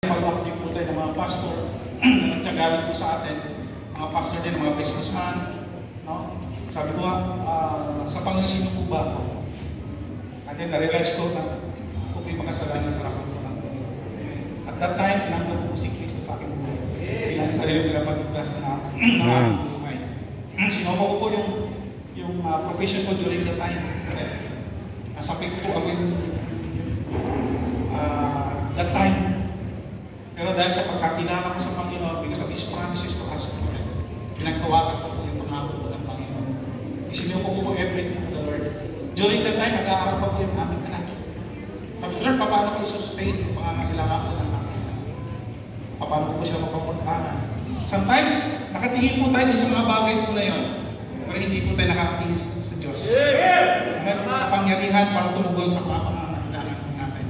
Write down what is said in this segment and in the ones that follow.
Pag-up din po tayo ng mga pastor na nagtyagaan po sa atin, mga pastor din, mga businessman, no? Sabi ko nga, sa Panginoon sino po ba ako? And then na-realize ko na ako po yung makasalanan sa harapan ko ng Panginoon. At that time, tinanggap ko si Kristo sa akin bilang sarili tagapagligtas na aking buhay. Sinoma ko po yung profession ko during the time. Nasakit po ako yung that time. Pero dahil sa pagkakilala ko sa Panginoon, because of His promises to us, pinagkawakan ko po yung pangako ko ng Panginoon. Isinuko ko po everything to the Lord. During that time, nag-aaral pa po yung aming anak. Sabi ko, Lord, paano ko i-sustain yung pangangailangan ko ng aming anak? Paano ko po sila mapapag-aral? Sometimes, nakatingin po tayo sa mga bagay po na yun, pero hindi po tayo nakakatingin sa Diyos. May kapangyarihan para tumugon sa mga pangangailangan natin.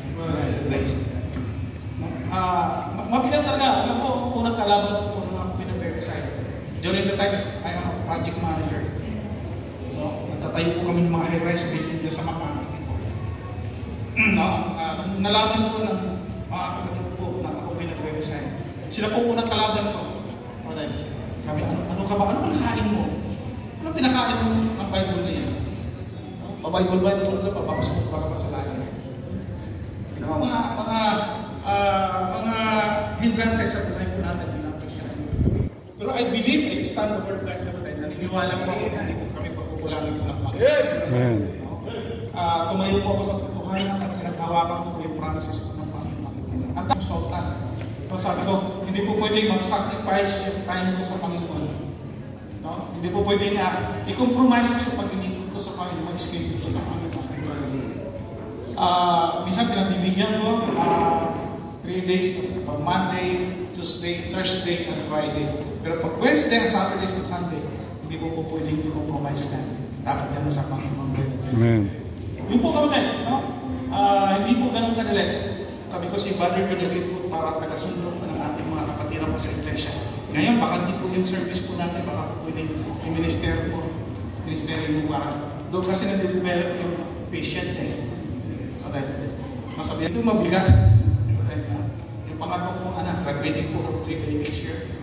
Mabigat talaga. Alam po, unang kalaban po ng mga pinaberesay. During the time, I am a project manager. No? Nagtatayo po kami ng mga high-rise building dyan sa Makati. No? Nalaman po ng mga kapatid po na ako pinaberesay. Sila po unang kalaban ko. Sabi, ano ka ba? Ano pinakain mo? Ano pinakain mo ng Bible na yan? Pa-Bible ka pa, papasok ka pa sa langit. Mga hindrances sa buhay po natin bilang Christian. Pero I believe, I stand over God na tayo. Naniniwala ko ako, hindi po kami pagkukulangin po ng Panginoon. Tumayo po ako sa tutuhayan at pinaghawakan ko po yung promises po ng Panginoon. At ang sultan. So sabi ko, hindi po pwede mag-sacrifice yung time ko sa Panginoon. No? Hindi po pwede na i-compromise ko yung pag-init ko sa Panginoon, mag-escape ko sa Panginoon. Minsan pinagbibigyan ko 3 days, pag Monday, Tuesday, Thursday, and Friday. Pero pag Wednesday, Saturday, and Sunday, hindi po pwedeng i-compromise ka. Dapat yan na sa Panginoon. Amen. Yung po kami no? Hindi po ganun kadali. Sabi ko si Brother Jonathan po para taga-sundo ng ating mga kapatiran po sa iglesia. Ngayon, baka hindi po yung service po natin, baka po pwedeng yung minister po. Ministeri mo para. Doon kasi na-develop yung patient Okay. Masabihan ito mabigat. Yung pangatlo kong anak, graduating po hopefully this year.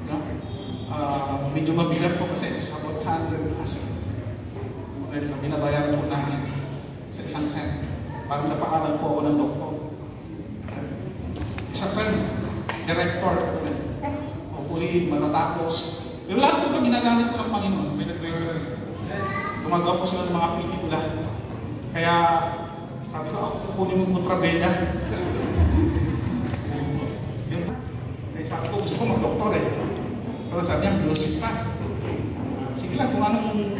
No? Medyo mabigat po kasi is about 100 plus. Binabayaran po namin sa isang cent. Parang napaaral po ako ng doktor. Isa friend, director. Hopefully matatapos. Pero lahat po ito ginagamit ko ng Panginoon. May nag-grace ko. Gumagawa po sila ng mga pelikula. Kaya sabi ko, ako kukunin mong kontrabenda. Kaya sabi ko, gusto ko mag-doktor Pero sabi niya, music pa. Sige lang, kung anong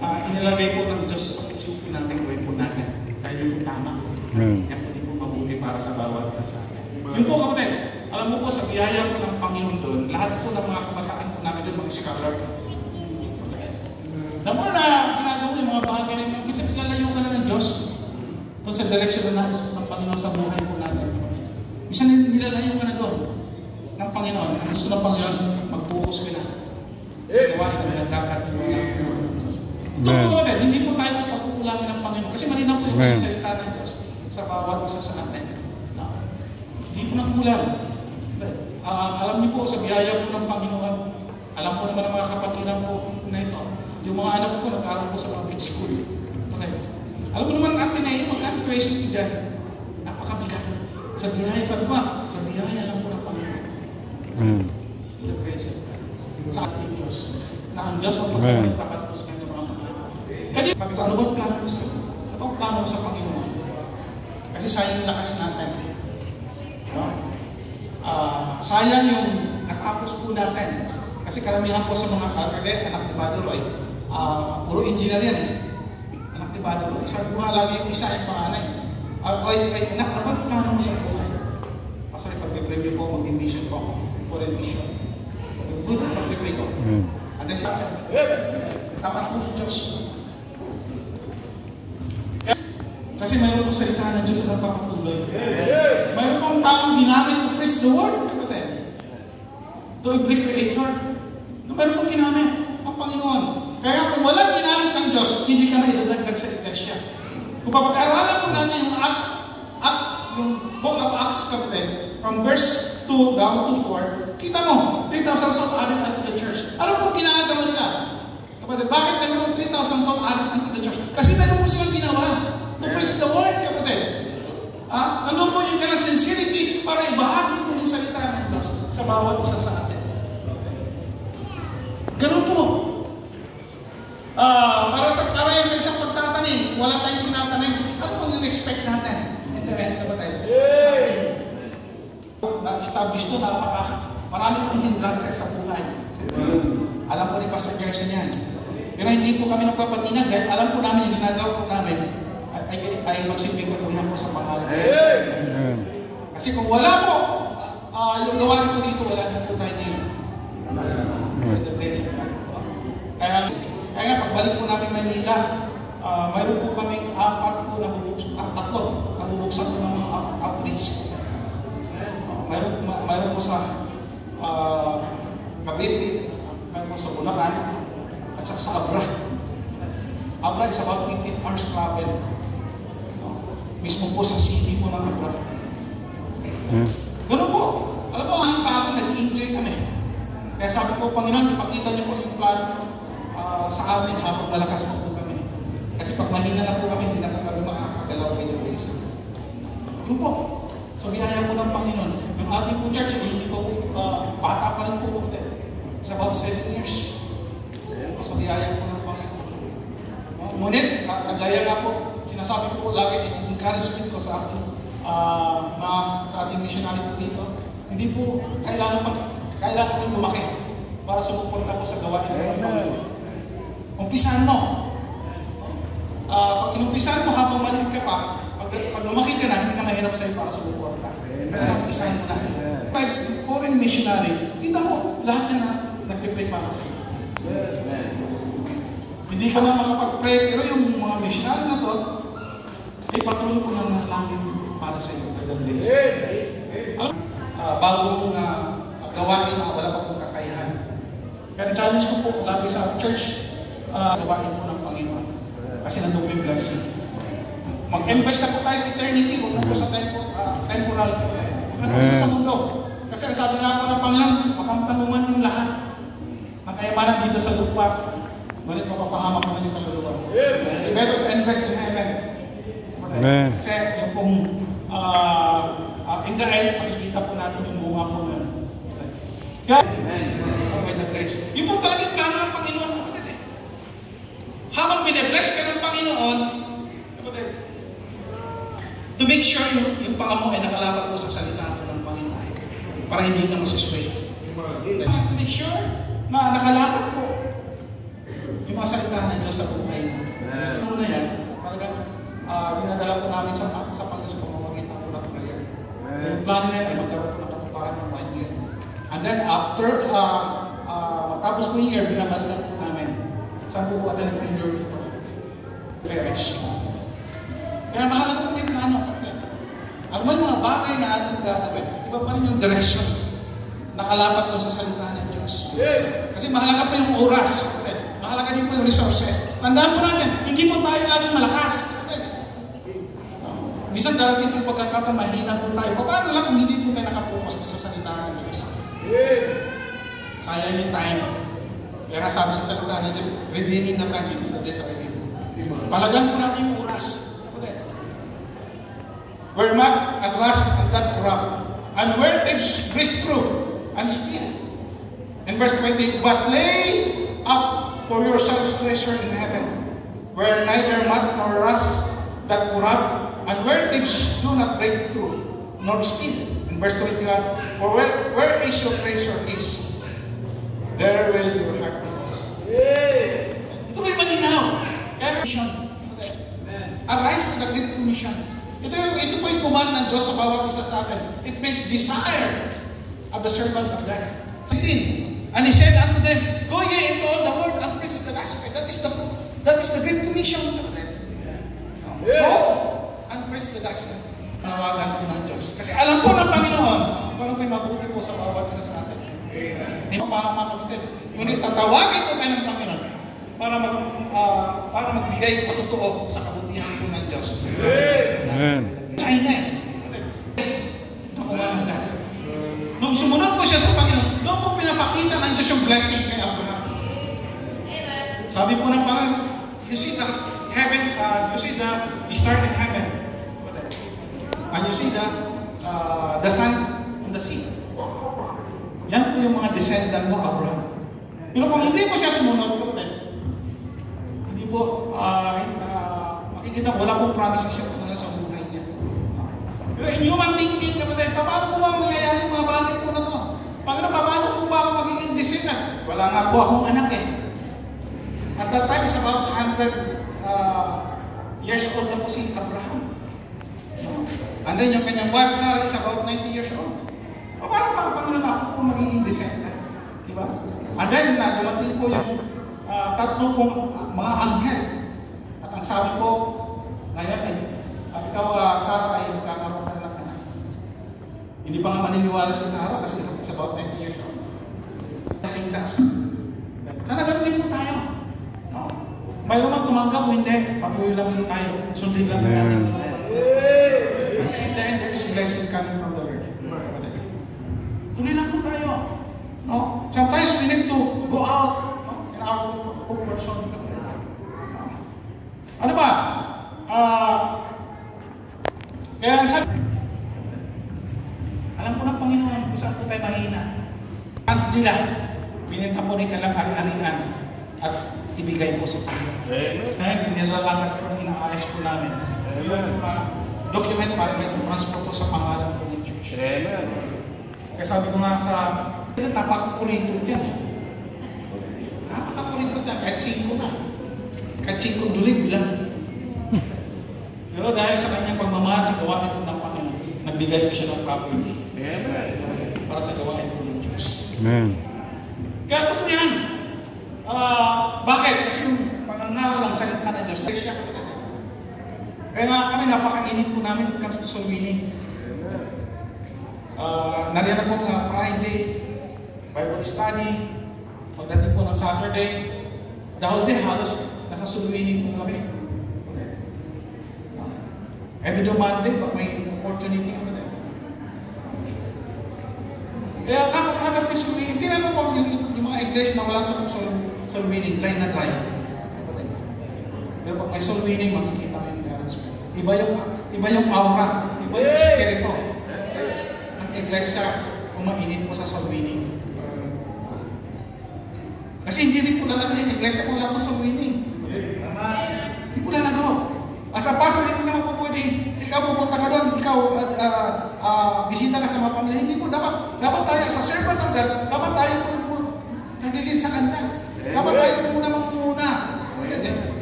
inilagay po ng Diyos sa puso natin, gawin po natin. Dahil yung tama. Yan po din po mabuti para sa bawat isa sa akin. Yun po kapatid, alam mo po, sa biyaya po ng Panginoon doon, lahat po ng mga kabataan po namin doon, mga scholar. The more na ginagawa yung mga bagay na yung minsan nilalayo ka na ng Diyos. Ito sa direksyon na nais ng Panginoon sa buhay po natin. Minsan nilalayo ka na doon ng Panginoon. Ang gusto ng Panginoon, mag-focus ka na sa gawain na nagkakatiwala ng Diyos. Ito po natin, hindi po tayo pagkukulangin ng Panginoon. Kasi malinaw po yung salita ng Diyos sa bawat isa sa natin. Hindi po nagkulang. Alam niyo po, sa biyaya po ng Panginoon, alam po naman ng mga kapatiran po na ito. Yung mga anak ko, nag-aaral po sa public school. Alam mo naman natin na yung mag-actuation ko dyan, napakabigat. Sa biyaya, sabi ba? Sa biyaya lang po ng Panginoon. Sa ating Diyos. Na ang Diyos magpapagaling tapat po sa kanyang mga pangalaman. Kaya sabi ko, ano bang plano mo sa Panginoon? Ano bang plano mo sa Panginoon? Kasi sayang yung lakas natin. No? Sayang yung natapos po natin. Kasi karamihan po sa mga kagaya, anak ni Padre Roy, puro engineer yan Anak ni Padre Roy. Sabi ko nga lagi yung isa yung panganay. Anak, ano bang plano mo sa buhay? Kasi pag-preview po, mag-mission po ako. Foreign mission. Good, pag-preview ko. And then sabi, tapat po ng Diyos. Kasi mayroon po salita ng Diyos na nagpapatuloy. Mayroon pong taong ginamit to praise the Word. To every creator. Mayroon pong ginamit ang Panginoon. Kaya kung walang ginamit ang Diyos, hindi ka na idadagdag sa iglesia. Kung papag-aralan po natin yung Book of Acts, kapatid, from verse 2 down to 4, kita mo, 3,000 souls added unto the church. Ano pong ginagawa nila? Kapatid, bakit meron 3,000 souls added unto the church? Kasi meron po silang ginawa. To preach the word, kapatid. Nandun po yung kailang sincerity para ibahagi po yung salita ng Diyos sa bawat isa sa atin. Ganun po. Para yung sa isang pagtatanim, wala tayong tinatanim. Ano po yung expect natin? Ito yan, kapatid. Na-establish to, marami pong hindrances sa buhay. Alam po ni Pastor Gerson yan. Pero hindi po kami nagpapatinag dahil alam po namin yung ginagawa po namin ay magsilbing kapurihan po sa pangalan. Kasi kung wala po, yung gawain po dito, wala din po tayo ngayon. Kaya nga, pagbalik po namin Manila, mayroon po kaming tatlo nabubuksan po ng mga outreach. Mayroon po sa Cavite, mayroon po sa Bulacan, at saka sa Abra. Abra is about 15 hours travel. Mismo po sa city po ng Abra. Ganun po. Alam mo, ang pagod, nag-i-enjoy kami. Kaya sabi ko, Panginoon, ipakita niyo po yung plan sa amin habang malakas po kami. Kasi pag mahina na po kami, hindi na po kami makakagalaw with the grace. Yun po. So, biyaya po ng Panginoon. Yung ating po church, hindi po bata pa rin po. It's about 7 years. So, biyaya po ng Panginoon. Ngunit, kagaya nga po, sinasabi ko po lagi, encouragement ko sa ating sa ating missionary po dito, hindi po kailangan po lumaki para sumuporta po sa gawain ng Panginoon. Umpisan mo. Pag inumpisan mo habang maliit ka pa, pag lumaki ka na, hindi ka mahirap sa'yo para sumuporta. Kasi umpisan mo na. Pag foreign missionary, kita mo, lahat yan na nagpipray para sa'yo. Hindi ka na makapag-pray, pero yung mga missionary na to, ay patuloy po na nanalangin para sa iyo. Bagong gawain na wala pa pong kakayahan. Kaya challenge ko po lagi sa church, gawain po ng Panginoon. Kasi nandun po yung blessing. Mag-invest na po tayo sa eternity, huwag na po sa temporal po tayo. Huwag na po sa mundo. Kasi sabi nga po ng Panginoon, makamtanungan yung lahat. Ang kayamanan dito sa lupa, ngunit mapapahamak naman yung kaluluwa. It's better to invest in heaven. Amen. Kasi yung pong in the end, makikita po natin yung bunga po nun. God, by the grace. Yung po talagang plano ng Panginoon, kapatid eh. Habang bine-bless ka ng Panginoon, kapatid, to make sure yung paa mo ay nakalapat po sa salita po ng Panginoon para hindi ka masisway. To make sure na nakalapat po yung mga salita ng Diyos sa buhay mo. Ano na yan, talagang dinadala po namin sa Panginoon sa pamamagitan po ng prayer. Yung plan nila ay magkaroon po ng katuparan ng 1 year. And then after, matapos po yung year, binabalikan po namin. Saan po atin nag-tenure dito? Parish. Kaya mahalaga po may plano. Ano ba yung mga bagay na ating gagawin? Iba pa rin yung direction. Nakalapat po sa salita ng Diyos. Kasi mahalaga po yung oras. Mahalaga din po yung resources. Tandaan po natin, hindi po tayo laging malakas. Minsan darating po yung pagkakataon, mahina po tayo. Paano lang kung hindi po tayo nakapokus sa salita ng Diyos? Sayang yung time. Kaya nga sabi sa salita ng Diyos, redeeming the time because the days are evil. Palagan po natin yung oras. Where moth and rust and that corrupt, and where thieves break through and steal. In verse 20, but lay up for yourselves treasure in heaven, where neither moth nor rust that corrupt, and where thieves do not break through nor steal. In verse 21, for where is your treasure is, there will your heart be also. Ito may malinaw. Kaya mission. Arise to the Great Commission. Ito po yung command ng Diyos sa bawat isa sa atin. It means desire of the servant of God. 17. And he said unto them, go ye into all the world and preach the gospel. That is the Great Commission. Go and preach the gospel. Nawagan po ng Diyos. Kasi alam po ng Panginoon kung ano po yung mabuti po sa bawat isa sa atin. Hindi mo pahamak kapatid. Ngunit tatawagin po tayo ng Panginoon para magbigay patotoo sa kabutihan po ng Diyos. Amen. China eh. Nung sumunod po siya sa Panginoon, doon po pinapakita ng Diyos yung blessing kay Abraham. Sabi po ng Panginoon, you see the heaven, you see the star in heaven. And you see the sun on the sea. Yan po yung mga descendant mo, Abraham. Pero kung hindi po siya sumunod po, hindi po, makikita, wala pong promises siya po sa buhay niya. Pero in human thinking, kapatid, paano po ba mangyayari yung mga bagay po na to? Paano po ba ako magiging descendant? Wala nga po akong anak eh. At that time is about 100 years old na po si Abraham. And then yung kanyang wife, Sarah, is about 90 years old. Paano Panginoon ako kung magiging descendant? Diba? And then, dumating po yung tatlo pong mga anghel. At ang sabi po, ngayon ay, ikaw, Sarah, ay magkakaroon ka na ng anak. Hindi pa nga maniniwala si Sarah kasi it's about 20 years old. Ligtas. Sana ganun din po tayo. No? Mayroon mang tumanggap o hindi, patuloy lang din tayo. Sundin lang natin tayo. Kasi in the end, there is blessing coming from the Lord. Tuloy lang po tayo. No? Sometimes we need to go out, no? In our person. Ano ba? Kaya sabi, alam po ng Panginoon kung saan po tayo mahina. At nila, binenta po ni kalang ari-arian at ibigay po sa Panginoon. Kaya nilalakad po na inaayos po namin. Yung document para may transfer po sa pangalan po ng church. Kaya sabi ko nga sa napaka-kuripot yan. Napaka-kuripot yan. Kahit 5 na. Kahit 5 dulig bilang. Pero dahil sa kanyang pagmamahal sa gawain po ng Panginoon, nagbigay po siya ng property. Para sa gawain po ng Diyos. Amen. Kaya ito po yan. Bakit? Kasi yung pangangaral lang salita ng Diyos. Kaya nga kami napakainit po namin when it comes to soul winning. Nariyan po nga Friday, Bible study, pagdating po ng Saturday, the whole day halos nasa soul winning po kami. Every Monday, pag may opportunity ka na. Kaya napakahagap yung soul winning. Tingnan mo po yung mga iglesia na wala sa soul winning, try na try. Pero pag may soul winning, makikita mo yung encouragement. Iba yung aura, iba yung spirito. Iglesia, kung mainit po sa soul winning. Kasi hindi rin po lalagay yung iglesia kung wala po soul winning. Hindi po lalago. As a pastor, hindi po naman po pwedeng, ikaw pupunta ka doon, ikaw bisita ka sa mga pamilya. Hindi po, dapat tayo sa servant of God, dapat tayo po nag-lead sa kanila. Dapat tayo po muna magmuna.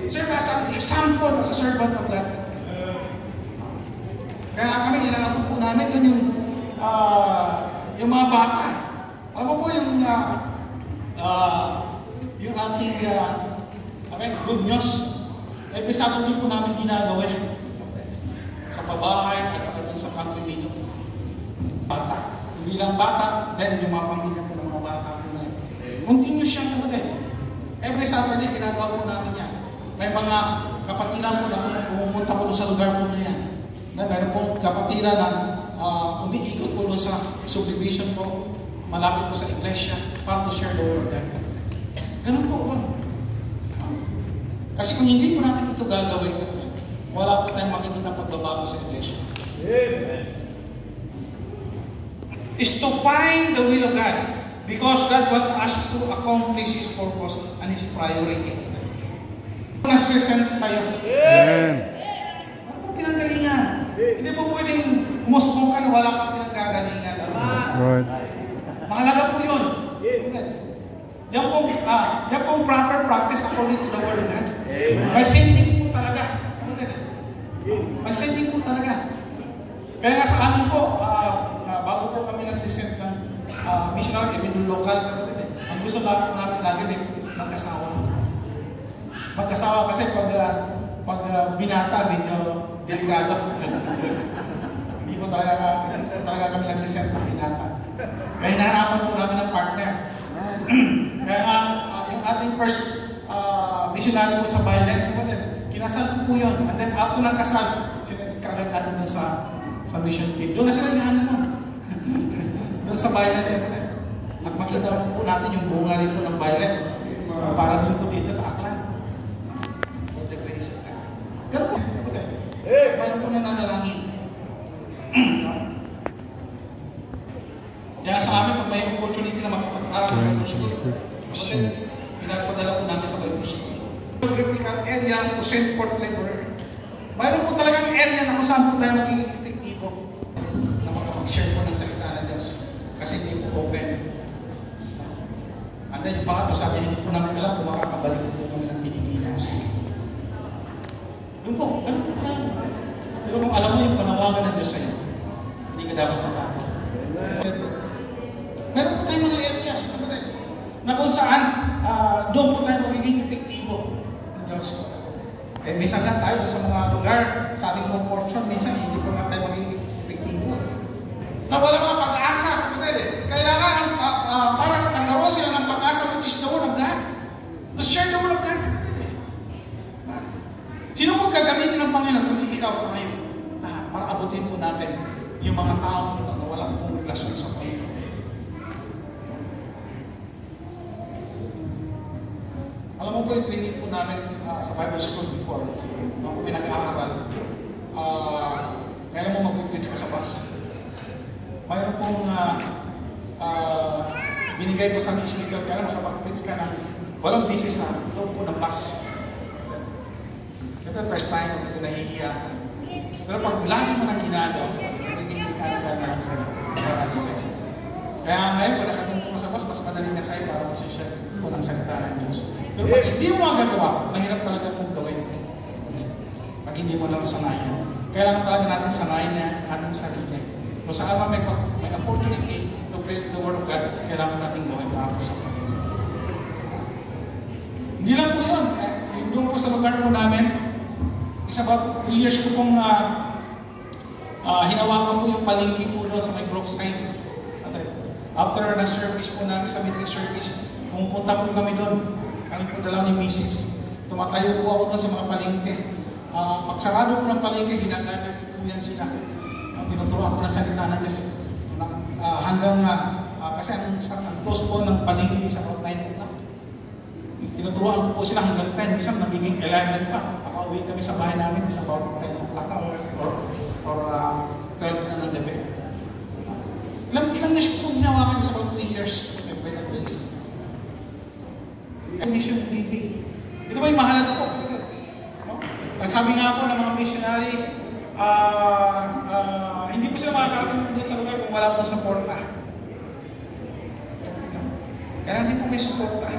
Serve as an example as a servant of God. Kaya kami, ilangan po namin doon yung mga bata. Alam mo po yung ating good news. Every Saturday po namin ginagawin sa pabahay at saka sa country video. Bata. Hindi lang bata, then yung mga pamilya po ng mga bata po na yun. Continuous siya po din. Every Saturday ginagawa po namin yan. May mga kapatiran po na pumunta po sa lugar po na yan. Meron pong kapatiran na umiikot po sa subdivision po, malapit po sa iglesia, para to share the word of God. Ganun po ba? Kasi kung hindi po natin ito gagawin, wala po tayong makikita pagbabago sa iglesia. Is to find the will of God, because God wants us to accomplish His purpose and His priority. Nasisend sa'yo. Amen. Ano po pinanggalingan? Hindi po pwedeng umusbong ka na wala kang pinanggagalingan. Right. Mahalaga po yun. Yan pong proper practice according to the Word of God. By sending po talaga. By sending po talaga. Kaya nga sa amin po, bago po kami nagsisend ng missionary, even yung local, ang gusto namin lagi din mag-asawa. Mag-asawa kasi pag binata, medyo delikado. Hindi po talaga kami nagsisend ng binata. Kaya hinahanapan po namin ng partner. Kaya yung ating first missionary po sa Thailand, kinasal po yun. And then after ng kasal, kagad natin doon sa mission team. Doon na sila nahanan nun. doon sa violet kapatid. At makita po natin yung bunga rin po ng violet. Para dito kita sa aklan. For the grace of God. Ganun po, kapatid. Mayroon po nananalangin. Kaya sa amin, pag may opportunity na makapag-aral sa Bible School, kapatid, pinagpadala po namin sa Bible School. Biblical area to send forth labor. Mayroon po talagang area na kung saan po tayo magiging epektibo na makapag-share po ng salita ng Diyos. Kasi hindi po open. And then yung pangatlo, sabi, hindi po namin alam kung makakabalik po kami ng Pilipinas. Yun po, ganun po tayo. Pero kung alam mo yung panawagan ng Diyos sa'yo, hindi ka dapat matakot. Meron po tayong mga areas, kapatid, na kung saan doon po tayo magiging epektibo ng Diyos. Eh, minsan lang tayo sa mga lugar, sa ating proportion, minsan hindi po nga tayo magiging epektibo. Na wala mga pag-asa, kapatid eh. Kailangan para nagkaroon sila ng pag-asa, which is the Word of God. To share the Word of God, kapatid eh. Sino po gagamitin ng Panginoon kundi ikaw tayo? Lahat, para abutin po natin yung mga taong ito na wala pong relasyon sa Panginoon. Alam mo po yung training po namin sa Bible School before, nung po pinag-aaral, kailan mo mag-preach ka sa bus. Mayroon pong binigay po sa amin speaker, kailan makapag-preach ka ng walang business sa loob po ng bus. Siyempre, first time, ito nahihiya. Pero pag lagi mo nang ginagawa, nagiging mechanical ka lang sa'yo. Kaya ngayon, pag nakatungkol ka sa bus, mas madali na sa'yo para mag-share po ng salita ng Diyos. Pero pag hindi mo magagawa, mahirap talaga pong gawin. Pag hindi mo na nasanayan. Kailangan talaga natin sanayin na ating sarili. Kung saan may opportunity to praise the Word of God, kailangan natin gawin para po sa Panginoon. Hindi lang po yun. Doon po sa lugar po namin, isa about 3 years ko pong hinawakan po yung palengke po doon sa may Brookside. After na service po namin sa meeting service, pumupunta po kami doon. Kami po dalaw ni Mrs. Tumatayo po ako doon sa mga palengke. Pagsarado po ng palengke, ginagana po yan sila. Tinuturuan ko na salita na Diyos. Hanggang, kasi ang close po ng palengke sa about 9 o'clock. Tinuturuan ko po sila hanggang 10. Minsan nagiging 11 pa. Nakauwi kami sa bahay namin sa about 10 o'clock or 12 na ng gabi. Ilang years ko po ginawa kayo sa about 3 years. By the grace. Mission living. Ito ba yung mahalaga po? Sabi nga po ng mga missionary, hindi po sila makakarating doon sa lugar kung wala po suporta. Kaya hindi po may suporta.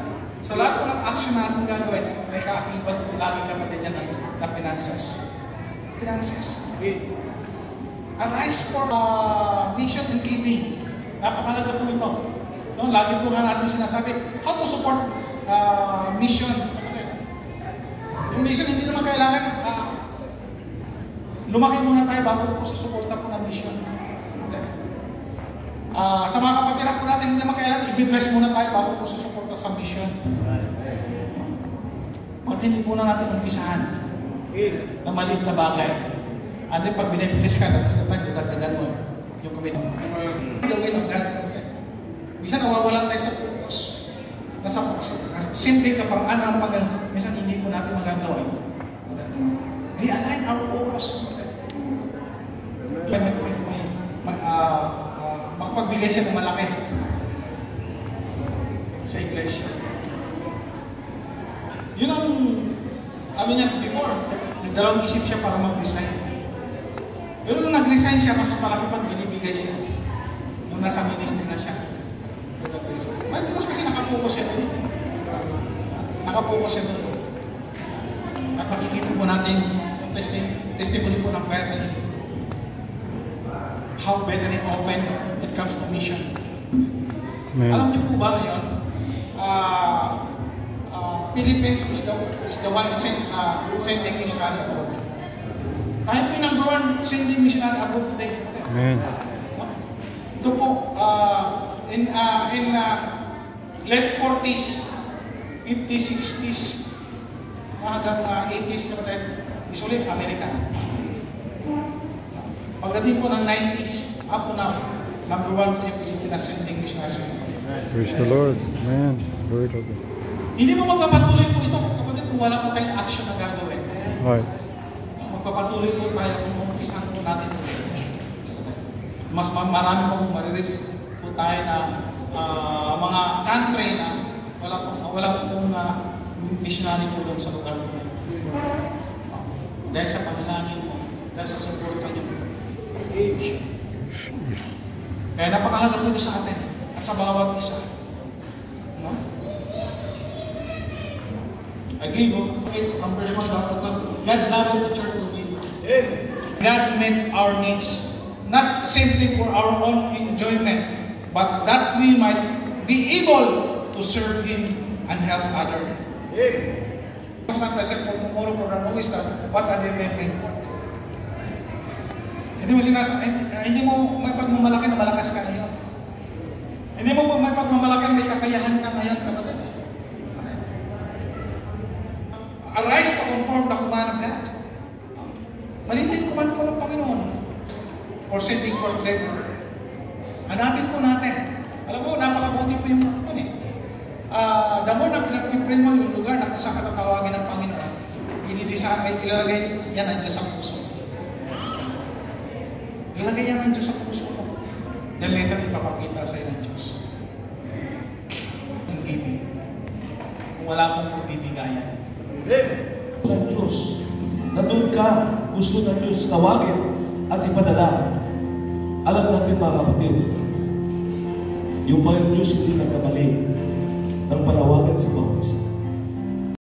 Sa lahat po ng action natin gagawin, may kaakibat po lagi kapatid yan na finances. Finances. Arise for mission and giving. Napakalaga po ito. No, lagi po nga natin sinasabi, how to support mission. Yung mission hindi naman kailangan lumaki muna tayo bago po susuporta po ng mission. Sa mga kapatiran po natin, hindi naman kailangan i-bless muna tayo bago po susuporta sa mission. Hindi muna natin umpisahan na maliit na bagay. And then pag binibless ka, tapos dagdagan mo yung commitment. Gawin ang God. Minsan nawawalan tayo sa focus. Nasa simple kaparaan ng pag-alam, minsan hindi po natin magagawa. Realign our focus. Makapagbigay siya ng malaki sa iglesia. Yun ang ano niya before, nagdalawang isip siya para mag-resign. Pero nung nag-resign siya, mas malaki pang binibigay siya. Nung nasa ministry na siya. Why? Because kasi nakapokus siya doon. Nakapokus siya doon. At makikita po natin yung testimony po ng Bethany. How Bethany open it comes to mission. Alam niyo po ba ngayon? Philippines is the one sending missionary abroad. Tayo po yung number 1 sending missionary abroad today. Amen. Ito po, in late 40s, 50s, 60s, hanggang 80s, usually America. Pagdating po ng 90s, up to now, number 1 po yung Philippines. ascending missionaries. Praise the Lord. Amen. Glory to God. Hindi mo magpapatuloy po ito, kapatid, kung wala pa tayong action na gagawin. Right. Magpapatuloy po tayo kung umpisan po natin ito. Mas marami pong mariris po tayo na mga country na wala pong missionary po doon sa lugar po. Dahil sa panalangin mo, dahil sa suporta niyo po. Kaya napakahalaga po ito sa atin at sa bawat isa. No? Again, from verse 1, God loved the church of Jesus. God met our needs, not simply for our own enjoyment, but that we might be able to serve Him and help others. It's not as if for tomorrow program always that, what are they bring forth? Hindi mo may pagmamalaki na malakas ka ngayon. Hindi mo may pagmamalaki na may kakayahan ka ngayon, kapatid. Arise to conform the command of God. Malito yung command po ng Panginoon. Or sending for labor. Hanapin po natin. Alam mo, napakabuti po yung ito eh. The more na pinag-pray mo yung lugar na kung saan katatawagin ng Panginoon, ilalagay yan ang Diyos sa puso. Ilalagay yan ang Diyos sa puso mo. Then later, ipapakita sa iyo ng Diyos. Ang giving. Kung wala pong pagbibigayan. Ng Diyos, na doon ka gusto ng Diyos tawagin at ipadala. Alam natin mga kapatid, yung Panginoon Diyos hindi nagkamali ng panawagan sa bawat isa.